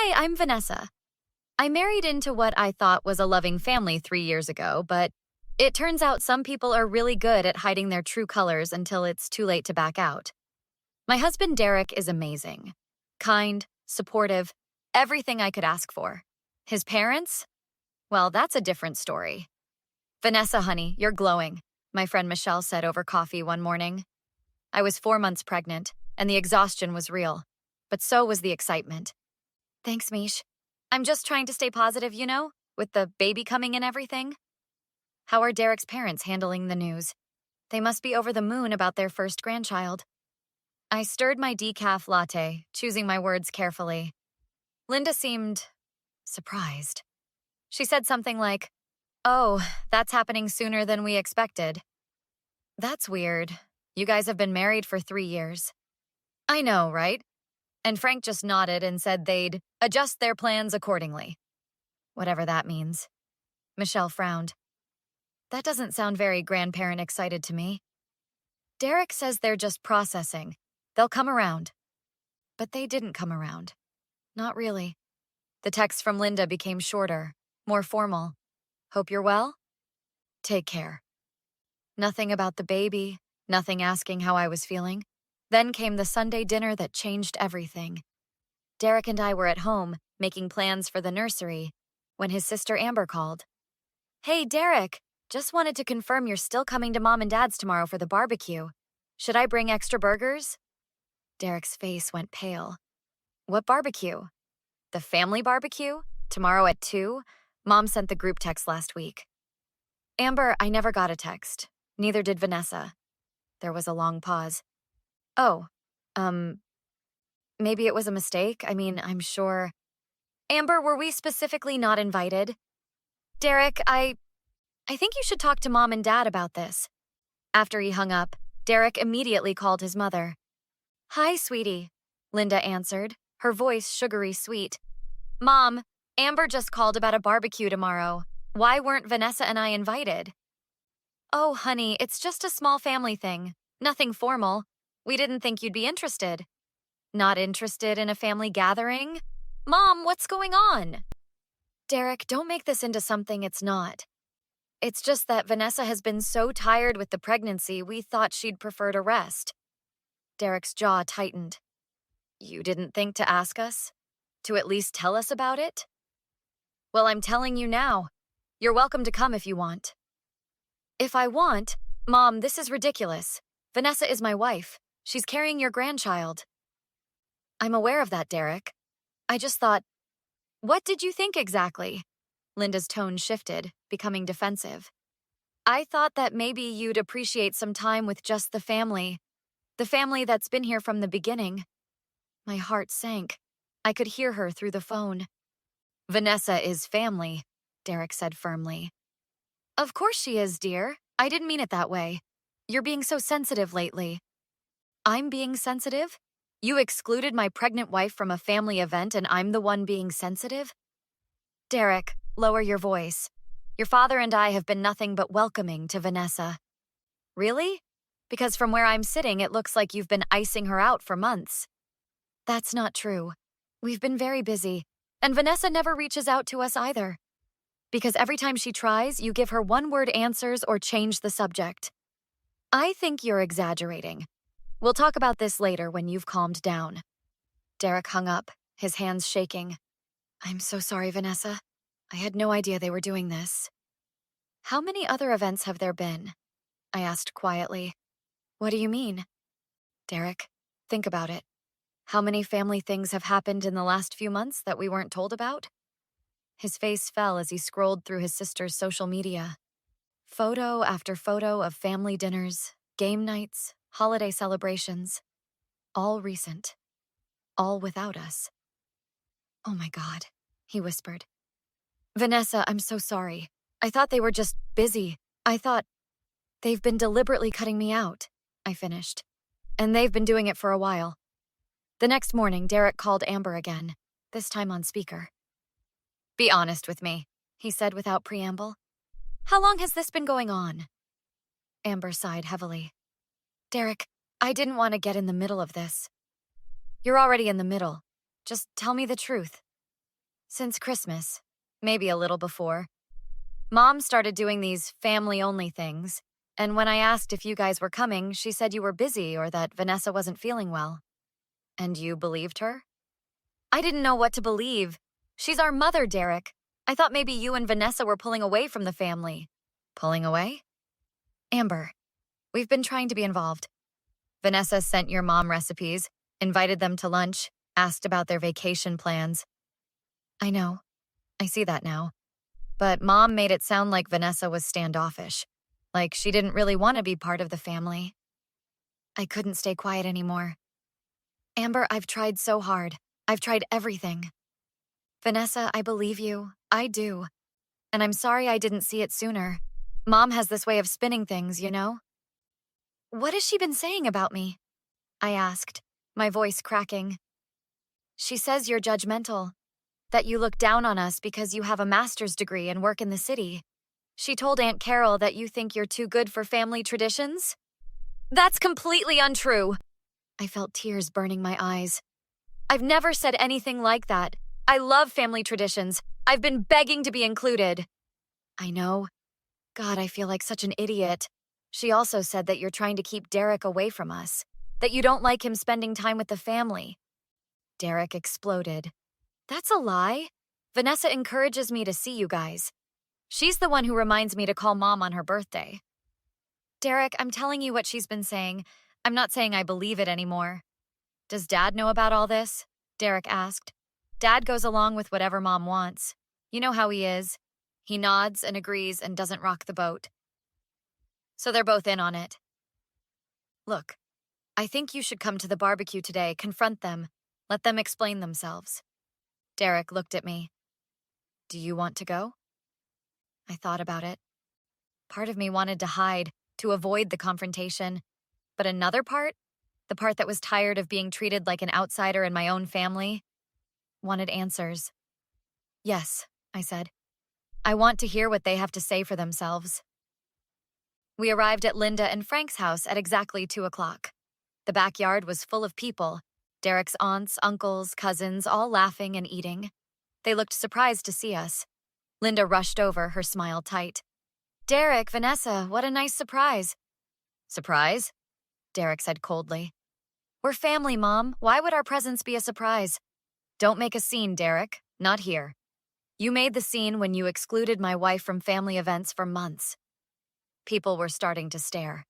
Hi, I'm Vanessa. I married into what I thought was a loving family 3 years ago, but it turns out some people are really good at hiding their true colors until it's too late to back out. My husband Derek is amazing. Kind, supportive, everything I could ask for. His parents? Well, that's a different story. Vanessa, honey, you're glowing, my friend Michelle said over coffee one morning. I was 4 months pregnant, and the exhaustion was real, but so was the excitement. Thanks, Mish. I'm just trying to stay positive, with the baby coming and everything. How are Derek's parents handling the news? They must be over the moon about their first grandchild. I stirred my decaf latte, choosing my words carefully. Linda seemed surprised. She said something like, "Oh, that's happening sooner than we expected." That's weird. You guys have been married for 3 years. I know, right? And Frank just nodded and said they'd adjust their plans accordingly. Whatever that means. Michelle frowned. That doesn't sound very grandparent excited to me. Derek says they're just processing. They'll come around. But they didn't come around. Not really. The text from Linda became shorter, more formal. Hope you're well? Take care. Nothing about the baby, nothing asking how I was feeling. Then came the Sunday dinner that changed everything. Derek and I were at home, making plans for the nursery, when his sister Amber called. Hey, Derek, just wanted to confirm you're still coming to Mom and Dad's tomorrow for the barbecue. Should I bring extra burgers? Derek's face went pale. What barbecue? The family barbecue? Tomorrow at 2? Mom sent the group text last week. Amber, I never got a text. Neither did Vanessa. There was a long pause. Oh, maybe it was a mistake. I'm sure. Amber, were we specifically not invited? Derek, I think you should talk to Mom and Dad about this. After he hung up, Derek immediately called his mother. Hi, sweetie, Linda answered, her voice sugary sweet. Mom, Amber just called about a barbecue tomorrow. Why weren't Vanessa and I invited? Oh, honey, it's just a small family thing. Nothing formal. We didn't think you'd be interested. Not interested in a family gathering? Mom, what's going on? Derek, don't make this into something it's not. It's just that Vanessa has been so tired with the pregnancy, we thought she'd prefer to rest. Derek's jaw tightened. You didn't think to ask us? To at least tell us about it? Well, I'm telling you now. You're welcome to come if you want. If I want? Mom, this is ridiculous. Vanessa is my wife. She's carrying your grandchild. I'm aware of that, Derek. I just thought, what did you think exactly? Linda's tone shifted, becoming defensive. I thought that maybe you'd appreciate some time with just the family that's been here from the beginning. My heart sank. I could hear her through the phone. Vanessa is family, Derek said firmly. Of course she is, dear. I didn't mean it that way. You're being so sensitive lately. I'm being sensitive? You excluded my pregnant wife from a family event and I'm the one being sensitive? Derek, lower your voice. Your father and I have been nothing but welcoming to Vanessa. Really? Because from where I'm sitting, it looks like you've been icing her out for months. That's not true. We've been very busy, and Vanessa never reaches out to us either. Because every time she tries, you give her one-word answers or change the subject. I think you're exaggerating. We'll talk about this later when you've calmed down. Derek hung up, his hands shaking. I'm so sorry, Vanessa. I had no idea they were doing this. How many other events have there been? I asked quietly. What do you mean? Derek, think about it. How many family things have happened in the last few months that we weren't told about? His face fell as he scrolled through his sister's social media. Photo after photo of family dinners, game nights, holiday celebrations. All recent. All without us. Oh my God, he whispered. Vanessa, I'm so sorry. I thought they were just busy. I thought they've been deliberately cutting me out, I finished. And they've been doing it for a while. The next morning, Derek called Amber again, this time on speaker. Be honest with me, he said without preamble. How long has this been going on? Amber sighed heavily. Derek, I didn't want to get in the middle of this. You're already in the middle. Just tell me the truth. Since Christmas. Maybe a little before. Mom started doing these family-only things, and when I asked if you guys were coming, she said you were busy or that Vanessa wasn't feeling well. And you believed her? I didn't know what to believe. She's our mother, Derek. I thought maybe you and Vanessa were pulling away from the family. Pulling away? Amber, we've been trying to be involved. Vanessa sent your mom recipes, invited them to lunch, asked about their vacation plans. I know. I see that now. But Mom made it sound like Vanessa was standoffish, like she didn't really want to be part of the family. I couldn't stay quiet anymore. Amber, I've tried so hard. I've tried everything. Vanessa, I believe you. I do. And I'm sorry I didn't see it sooner. Mom has this way of spinning things, you know? What has she been saying about me? I asked, my voice cracking. She says you're judgmental, that you look down on us because you have a master's degree and work in the city. She told Aunt Carol that you think you're too good for family traditions? That's completely untrue. I felt tears burning my eyes. I've never said anything like that. I love family traditions. I've been begging to be included. I know. God, I feel like such an idiot. She also said that you're trying to keep Derek away from us, that you don't like him spending time with the family. Derek exploded. That's a lie. Vanessa encourages me to see you guys. She's the one who reminds me to call Mom on her birthday. Derek, I'm telling you what she's been saying. I'm not saying I believe it anymore. Does Dad know about all this? Derek asked. Dad goes along with whatever Mom wants. You know how he is. He nods and agrees and doesn't rock the boat. So they're both in on it. Look, I think you should come to the barbecue today, confront them, let them explain themselves. Derek looked at me. Do you want to go? I thought about it. Part of me wanted to hide, to avoid the confrontation. But another part, the part that was tired of being treated like an outsider in my own family, wanted answers. Yes, I said. I want to hear what they have to say for themselves. We arrived at Linda and Frank's house at exactly 2 o'clock. The backyard was full of people. Derek's aunts, uncles, cousins, all laughing and eating. They looked surprised to see us. Linda rushed over, her smile tight. Derek, Vanessa, what a nice surprise. Surprise? Derek said coldly. We're family, Mom. Why would our presence be a surprise? Don't make a scene, Derek. Not here. You made the scene when you excluded my wife from family events for months. People were starting to stare.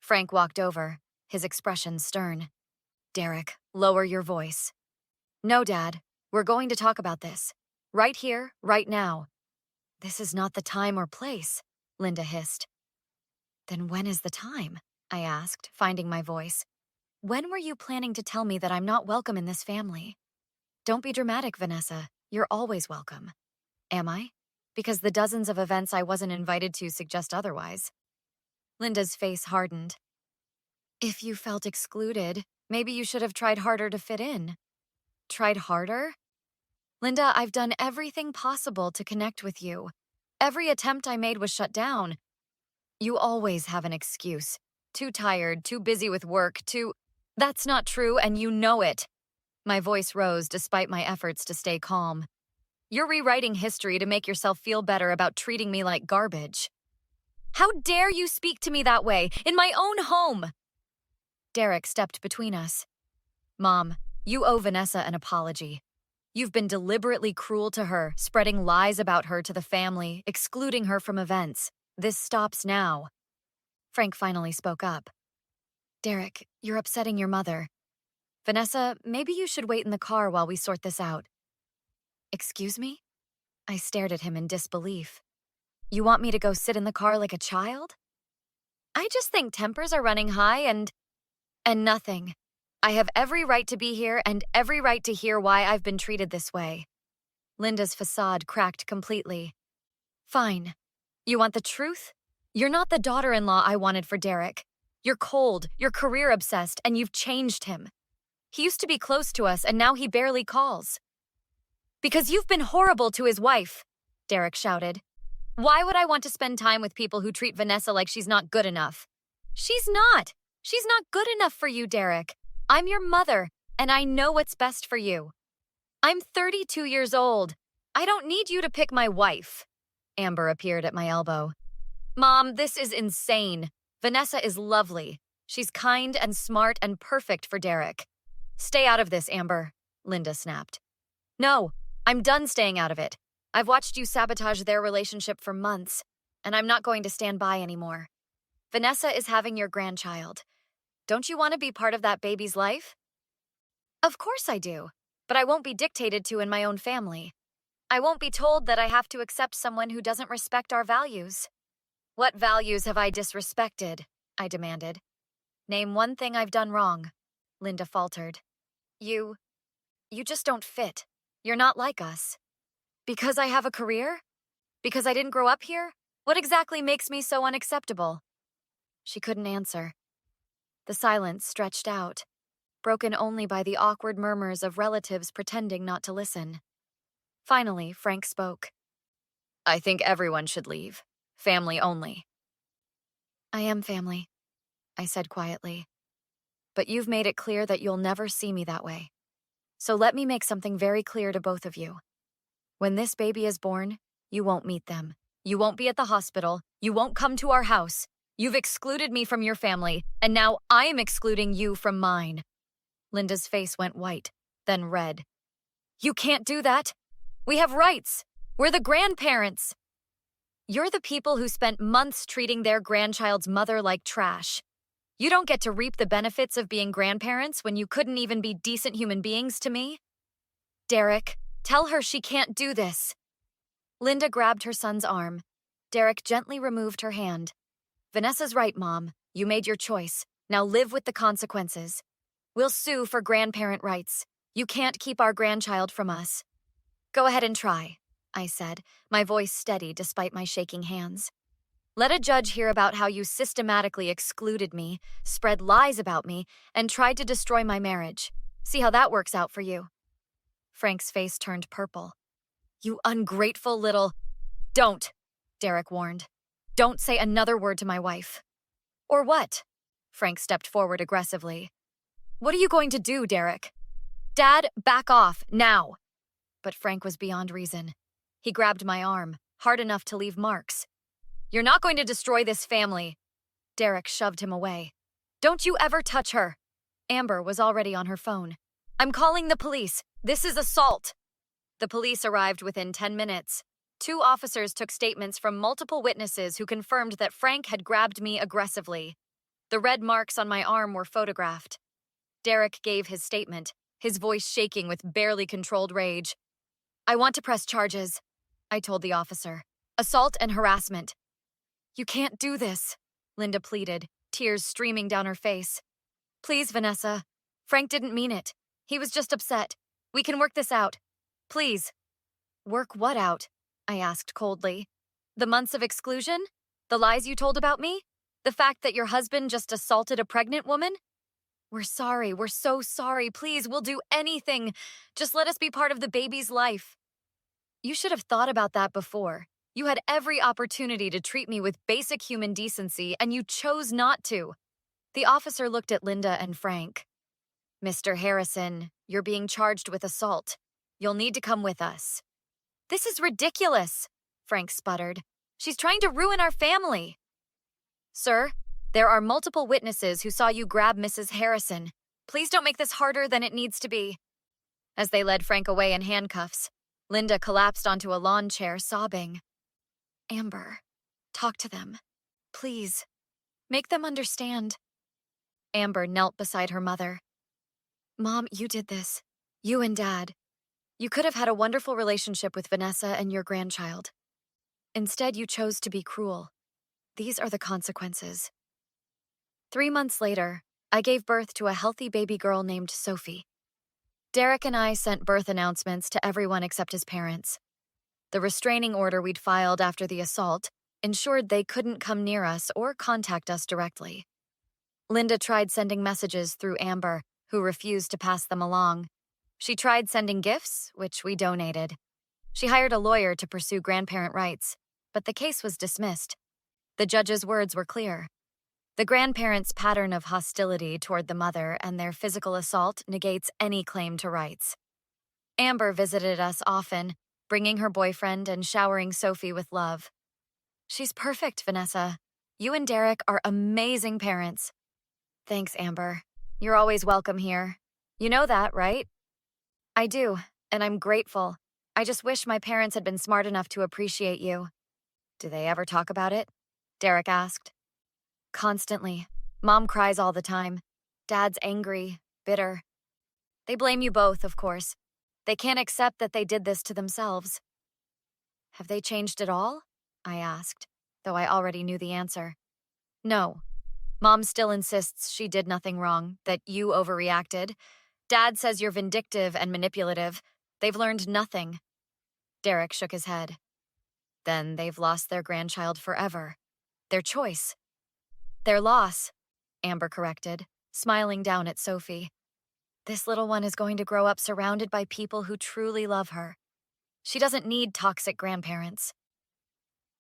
Frank walked over, his expression stern. Derek, lower your voice. No, Dad. We're going to talk about this. Right here, right now. This is not the time or place, Linda hissed. Then when is the time? I asked, finding my voice. When were you planning to tell me that I'm not welcome in this family? Don't be dramatic, Vanessa. You're always welcome. Am I? Because the dozens of events I wasn't invited to suggest otherwise. Linda's face hardened. If you felt excluded, maybe you should have tried harder to fit in. Tried harder? Linda, I've done everything possible to connect with you. Every attempt I made was shut down. You always have an excuse. Too tired, too busy with work, too... That's not true, and you know it. My voice rose despite my efforts to stay calm. You're rewriting history to make yourself feel better about treating me like garbage. How dare you speak to me that way, in my own home? Derek stepped between us. Mom, you owe Vanessa an apology. You've been deliberately cruel to her, spreading lies about her to the family, excluding her from events. This stops now. Frank finally spoke up. Derek, you're upsetting your mother. Vanessa, maybe you should wait in the car while we sort this out. Excuse me? I stared at him in disbelief. You want me to go sit in the car like a child? I just think tempers are running high and nothing. I have every right to be here and every right to hear why I've been treated this way. Linda's facade cracked completely. Fine. You want the truth? You're not the daughter-in-law I wanted for Derek. You're cold, you're career-obsessed, and you've changed him. He used to be close to us, and now he barely calls. Because you've been horrible to his wife, Derek shouted. Why would I want to spend time with people who treat Vanessa like she's not good enough? She's not. She's not good enough for you, Derek. I'm your mother, and I know what's best for you. I'm 32 years old. I don't need you to pick my wife. Amber appeared at my elbow. Mom, this is insane. Vanessa is lovely. She's kind and smart and perfect for Derek. Stay out of this, Amber, Linda snapped. No, I'm done staying out of it. I've watched you sabotage their relationship for months, and I'm not going to stand by anymore. Vanessa is having your grandchild. Don't you want to be part of that baby's life? Of course I do, but I won't be dictated to in my own family. I won't be told that I have to accept someone who doesn't respect our values. What values have I disrespected? I demanded. Name one thing I've done wrong, Linda faltered. You just don't fit. You're not like us. Because I have a career? Because I didn't grow up here? What exactly makes me so unacceptable? She couldn't answer. The silence stretched out, broken only by the awkward murmurs of relatives pretending not to listen. Finally, Frank spoke. I think everyone should leave. Family only. I am family, I said quietly. But you've made it clear that you'll never see me that way. So let me make something very clear to both of you. When this baby is born, you won't meet them. You won't be at the hospital. You won't come to our house. You've excluded me from your family, and now I am excluding you from mine. Linda's face went white, then red. You can't do that. We have rights. We're the grandparents. You're the people who spent months treating their grandchild's mother like trash. You don't get to reap the benefits of being grandparents when you couldn't even be decent human beings to me. Derek, tell her she can't do this. Linda grabbed her son's arm. Derek gently removed her hand. Vanessa's right, Mom. You made your choice. Now live with the consequences. We'll sue for grandparent rights. You can't keep our grandchild from us. Go ahead and try, I said, my voice steady despite my shaking hands. Let a judge hear about how you systematically excluded me, spread lies about me, and tried to destroy my marriage. See how that works out for you. Frank's face turned purple. You ungrateful little... Don't, Derek warned. Don't say another word to my wife. Or what? Frank stepped forward aggressively. What are you going to do, Derek? Dad, back off, now. But Frank was beyond reason. He grabbed my arm, hard enough to leave marks. You're not going to destroy this family. Derek shoved him away. Don't you ever touch her. Amber was already on her phone. I'm calling the police. This is assault. The police arrived within 10 minutes. 2 officers took statements from multiple witnesses who confirmed that Frank had grabbed me aggressively. The red marks on my arm were photographed. Derek gave his statement, his voice shaking with barely controlled rage. I want to press charges, I told the officer. Assault and harassment. You can't do this, Linda pleaded, tears streaming down her face. Please, Vanessa. Frank didn't mean it. He was just upset. We can work this out. Please. Work what out? I asked coldly. The months of exclusion? The lies you told about me? The fact that your husband just assaulted a pregnant woman? We're sorry. We're so sorry. Please, we'll do anything. Just let us be part of the baby's life. You should have thought about that before. You had every opportunity to treat me with basic human decency, and you chose not to. The officer looked at Linda and Frank. Mr. Harrison, you're being charged with assault. You'll need to come with us. This is ridiculous, Frank sputtered. She's trying to ruin our family. Sir, there are multiple witnesses who saw you grab Mrs. Harrison. Please don't make this harder than it needs to be. As they led Frank away in handcuffs, Linda collapsed onto a lawn chair, sobbing. Amber, talk to them. Please. Make them understand. Amber knelt beside her mother. Mom, you did this. You and Dad. You could have had a wonderful relationship with Vanessa and your grandchild. Instead, you chose to be cruel. These are the consequences. 3 months later, I gave birth to a healthy baby girl named Sophie. Derek and I sent birth announcements to everyone except his parents. The restraining order we'd filed after the assault ensured they couldn't come near us or contact us directly. Linda tried sending messages through Amber, who refused to pass them along. She tried sending gifts, which we donated. She hired a lawyer to pursue grandparent rights, but the case was dismissed. The judge's words were clear. The grandparents' pattern of hostility toward the mother and their physical assault negates any claim to rights. Amber visited us often, bringing her boyfriend and showering Sophie with love. She's perfect, Vanessa. You and Derek are amazing parents. Thanks, Amber. You're always welcome here. You know that, right? I do, and I'm grateful. I just wish my parents had been smart enough to appreciate you. Do they ever talk about it? Derek asked. Constantly. Mom cries all the time. Dad's angry, bitter. They blame you both, of course. They can't accept that they did this to themselves. Have they changed at all? I asked, though I already knew the answer. No. Mom still insists she did nothing wrong, that you overreacted. Dad says you're vindictive and manipulative. They've learned nothing. Derek shook his head. Then they've lost their grandchild forever. Their choice. Their loss, Amber corrected, smiling down at Sophie. This little one is going to grow up surrounded by people who truly love her. She doesn't need toxic grandparents.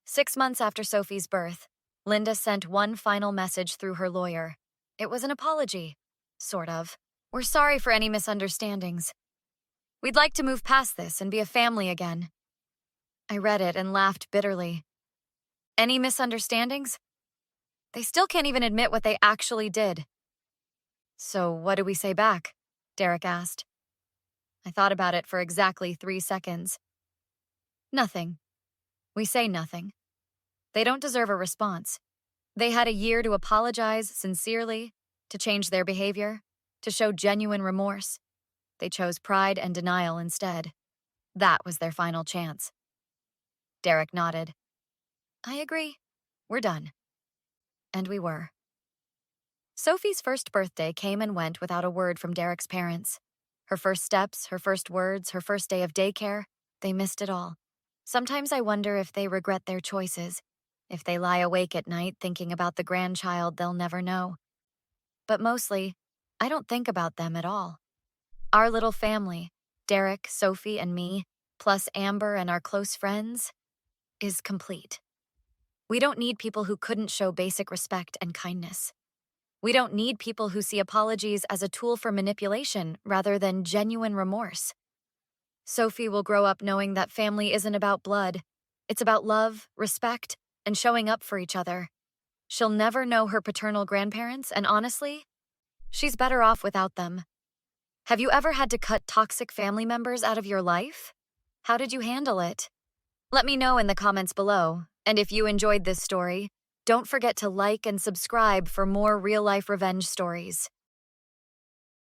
6 months after Sophie's birth, Linda sent one final message through her lawyer. It was an apology, sort of. We're sorry for any misunderstandings. We'd like to move past this and be a family again. I read it and laughed bitterly. Any misunderstandings? They still can't even admit what they actually did. So what do we say back? Derek asked. I thought about it for exactly 3 seconds. Nothing. We say nothing. They don't deserve a response. They had a year to apologize sincerely, to change their behavior, to show genuine remorse. They chose pride and denial instead. That was their final chance. Derek nodded. I agree. We're done. And we were. Sophie's first birthday came and went without a word from Derek's parents. Her first steps, her first words, her first day of daycare, they missed it all. Sometimes I wonder if they regret their choices, if they lie awake at night thinking about the grandchild they'll never know. But mostly, I don't think about them at all. Our little family, Derek, Sophie, and me, plus Amber and our close friends, is complete. We don't need people who couldn't show basic respect and kindness. We don't need people who see apologies as a tool for manipulation rather than genuine remorse. Sophie will grow up knowing that family isn't about blood. It's about love, respect, and showing up for each other. She'll never know her paternal grandparents, and honestly, she's better off without them. Have you ever had to cut toxic family members out of your life? How did you handle it? Let me know in the comments below, and if you enjoyed this story, don't forget to like and subscribe for more real-life revenge stories.